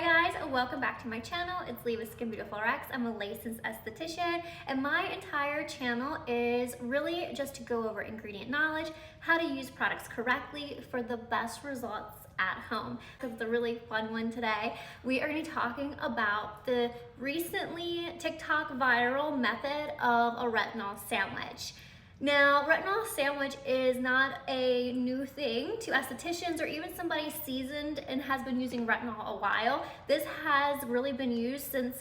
Hi guys, welcome back to my channel. It's Leah with SkinBeautifulrx. I'm a licensed esthetician and my entire channel is really just to go over ingredient knowledge, how to use products correctly for the best results at home. It's a really fun one today. We are going to be talking about the recently TikTok viral method of a retinol sandwich. Now, retinol sandwich is not a new thing to estheticians or even somebody seasoned and has been using retinol a while. This has really been used since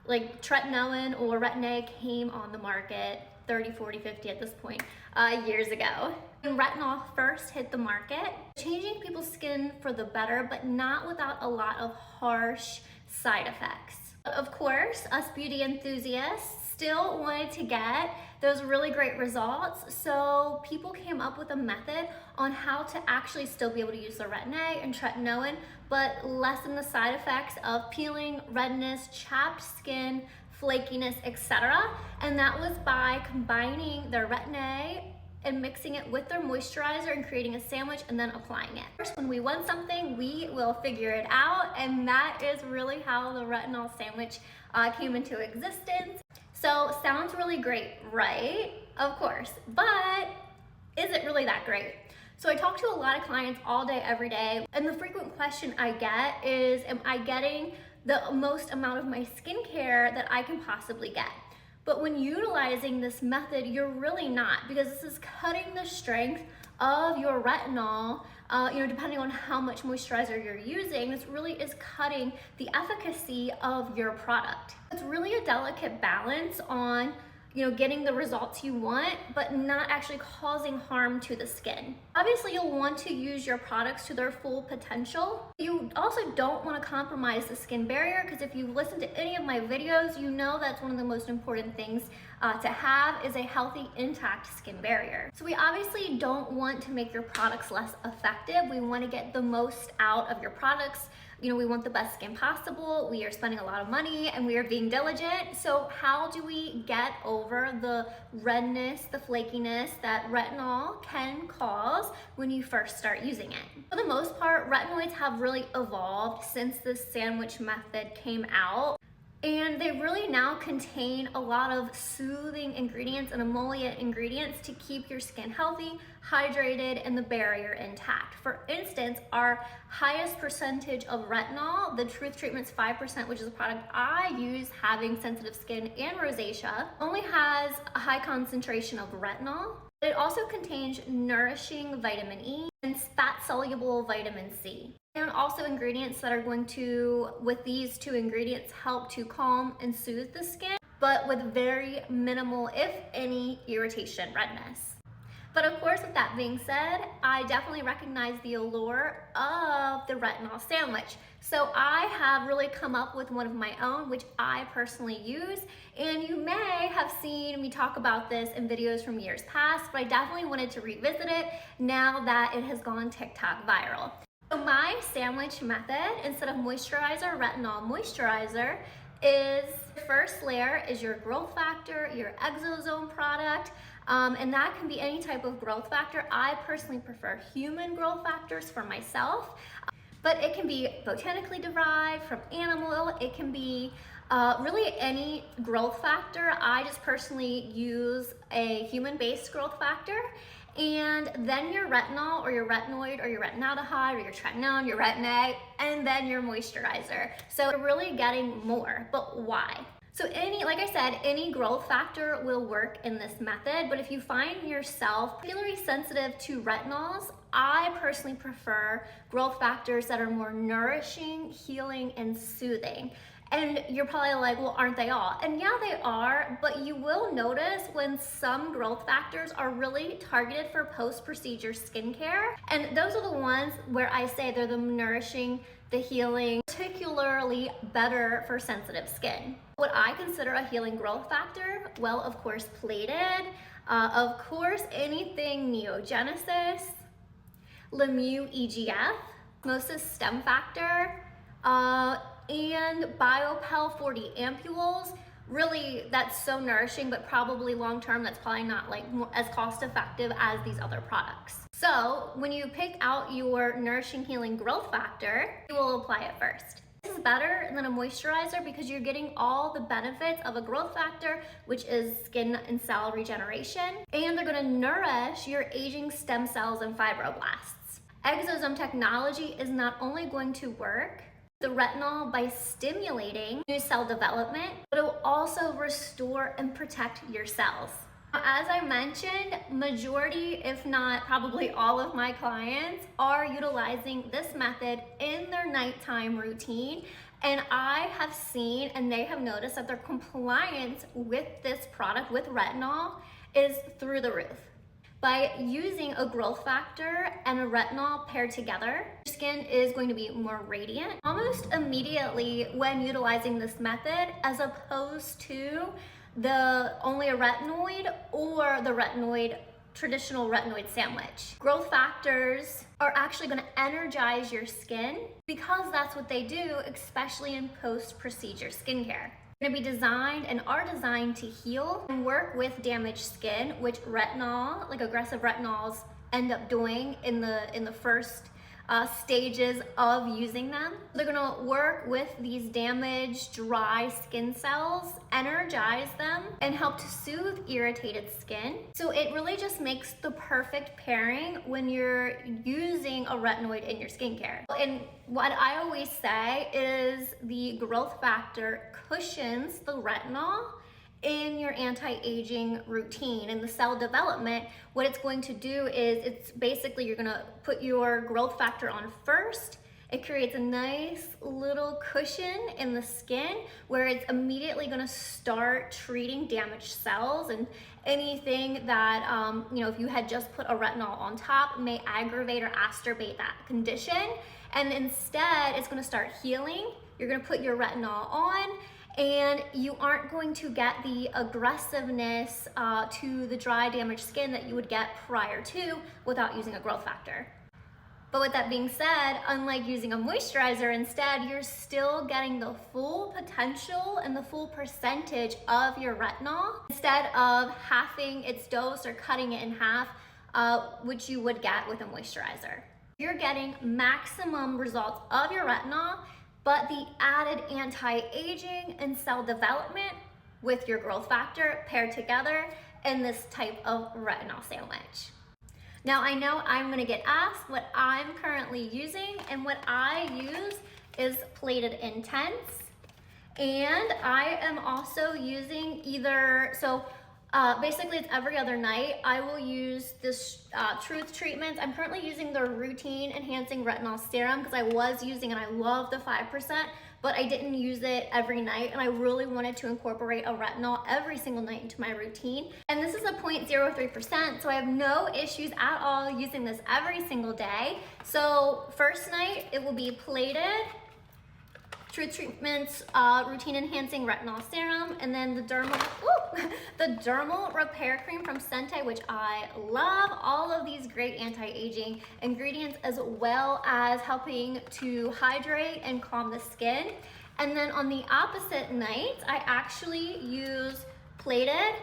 like tretinoin or retin-a came on the market 30, 40, 50 at this point years ago. When retinol first hit the market, changing people's skin for the better, but not without a lot of harsh side effects. Of course, us beauty enthusiasts still wanted to get those really great results, so people came up with a method on how to actually still be able to use the retin-a and tretinoin, but lessen the side effects of peeling, redness, chapped skin, flakiness, etc. And that was by combining their retin-a and mixing it with their moisturizer and creating a sandwich and then applying it. First, when we want something, we will figure it out, and that is really how the retinol sandwich came into existence. So sounds really great, right? Of course, but is it really that great? So I talk to a lot of clients all day, every day, and the frequent question I get is, am I getting the most amount of my skincare that I can possibly get? But when utilizing this method, you're really not, because this is cutting the strength of your retinol, depending on how much moisturizer you're using. This really is cutting the efficacy of your product. It's really a delicate balance on getting the results you want, but not actually causing harm to the skin. Obviously, you'll want to use your products to their full potential. You also don't want to compromise the skin barrier, because if you've listened to any of my videos, you know that's one of the most important things to have is a healthy, intact skin barrier. So we obviously don't want to make your products less effective. We want to get the most out of your products. We want the best skin possible. We are spending a lot of money and we are being diligent. So how do we get over the redness, the flakiness that retinol can cause when you first start using it? For the most part, retinoids have really evolved since this sandwich method came out. And they really now contain a lot of soothing ingredients and emollient ingredients to keep your skin healthy, hydrated, and the barrier intact. For instance, our highest percentage of retinol, the Truth Treatment's 5%, which is a product I use having sensitive skin and rosacea, only has a high concentration of retinol. It also contains nourishing vitamin E and fat-soluble vitamin C. And also ingredients that are going to, with these two ingredients, help to calm and soothe the skin, but with very minimal, if any, irritation, redness. But of course, with that being said, I definitely recognize the allure of the retinol sandwich. So I have really come up with one of my own, which I personally use. And you may have seen me talk about this in videos from years past, but I definitely wanted to revisit it now that it has gone TikTok viral. So my sandwich method, instead of moisturizer, retinol moisturizer, is the first layer is your growth factor, your exosome product, and that can be any type of growth factor. I personally prefer human growth factors for myself, but it can be botanically derived from animal oil. It can be really any growth factor. I just personally use a human-based growth factor. And then your retinol or your retinoid or your retinaldehyde or your tretinoin, your retin-a, and then your moisturizer. So you're really getting more, but why? So like I said, any growth factor will work in this method, but if you find yourself particularly sensitive to retinols, I personally prefer growth factors that are more nourishing, healing, and soothing. And you're probably like, well, aren't they all? And yeah, they are, but you will notice when some growth factors are really targeted for post-procedure skincare. And those are the ones where I say they're the nourishing, the healing, particularly better for sensitive skin. What I consider a healing growth factor, well, of course, plated, of course, anything NeoGenesis, Mieux EGF, Osmosis Stemfactor, and BioPel 40 ampules. Really, that's so nourishing, but probably long-term, that's probably not like as cost-effective as these other products. So when you pick out your nourishing healing growth factor, you will apply it first. This is better than a moisturizer because you're getting all the benefits of a growth factor, which is skin and cell regeneration, and they're gonna nourish your aging stem cells and fibroblasts. Exosome technology is not only going to work the retinol by stimulating new cell development, but it will also restore and protect your cells. As I mentioned, majority, if not probably all of my clients are utilizing this method in their nighttime routine. And I have seen and they have noticed that their compliance with this product, with retinol, is through the roof. By using a growth factor and a retinol paired together, your skin is going to be more radiant almost immediately when utilizing this method, as opposed to only a retinoid or the traditional retinoid sandwich. Growth factors are actually going to energize your skin because that's what they do, especially in post-procedure skincare. They're going to be designed and are designed to heal and work with damaged skin, which retinol, like aggressive retinols, end up doing in the first stages of using them. They're gonna work with these damaged, dry skin cells, energize them, and help to soothe irritated skin. So it really just makes the perfect pairing when you're using a retinoid in your skincare. And what I always say is the growth factor cushions the retinol in your anti-aging routine and the cell development. What it's going to do is it's basically you're gonna put your growth factor on first. It creates a nice little cushion in the skin where it's immediately gonna start treating damaged cells and anything that, if you had just put a retinol on top may aggravate or exacerbate that condition. And instead, it's gonna start healing. You're gonna put your retinol on, and you aren't going to get the aggressiveness to the dry, damaged skin that you would get prior to without using a growth factor. But with that being said, unlike using a moisturizer, instead, you're still getting the full potential and the full percentage of your retinol instead of halving its dose or cutting it in half, which you would get with a moisturizer. You're getting maximum results of your retinol, but the added anti-aging and cell development with your growth factor paired together in this type of retinol sandwich. Now I know I'm gonna get asked what I'm currently using, and what I use is Plated Intense. And I am also using basically it's every other night. I will use this Truth treatment. I'm currently using the Routine Enhancing Retinol Serum because I was using and I love the 5%, but I didn't use it every night, and I really wanted to incorporate a retinol every single night into my routine. And this is a 0.03%, so I have no issues at all using this every single day. So first night, it will be Plated Truth Treatments Routine Enhancing Retinol Serum, and then the Dermal Repair Cream from Sente, which I love. All of these great anti-aging ingredients, as well as helping to hydrate and calm the skin. And then on the opposite night, I actually use Plated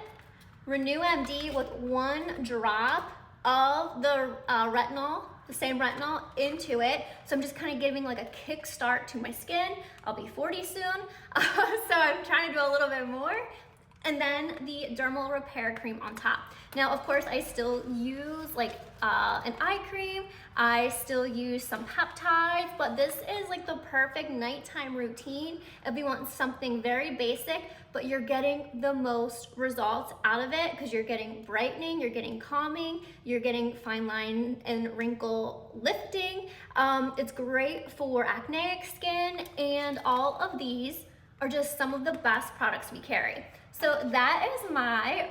Renew MD with 1 drop of the retinol, the same retinol, into it. So I'm just kind of giving like a kick start to my skin. I'll be 40 soon, so I'm trying to do a little bit more. And then the Dermal Repair Cream on top. Now, of course, I still use like an eye cream. I still use some peptides, but this is like the perfect nighttime routine if you want something very basic, but you're getting the most results out of it because you're getting brightening, you're getting calming, you're getting fine line and wrinkle lifting. It's great for acneic skin, and all of these are just some of the best products we carry. So that is my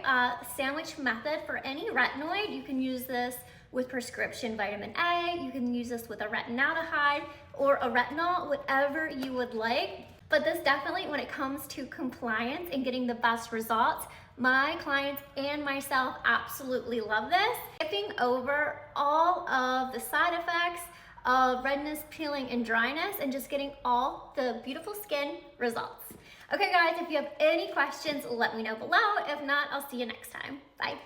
sandwich method for any retinoid. You can use this with prescription vitamin A, you can use this with a retinaldehyde or a retinol, whatever you would like. But this definitely, when it comes to compliance and getting the best results, my clients and myself absolutely love this. Skipping over all of the side effects of redness, peeling, and dryness, and just getting all the beautiful skin results. Okay guys, if you have any questions, let me know below. If not, I'll see you next time. Bye.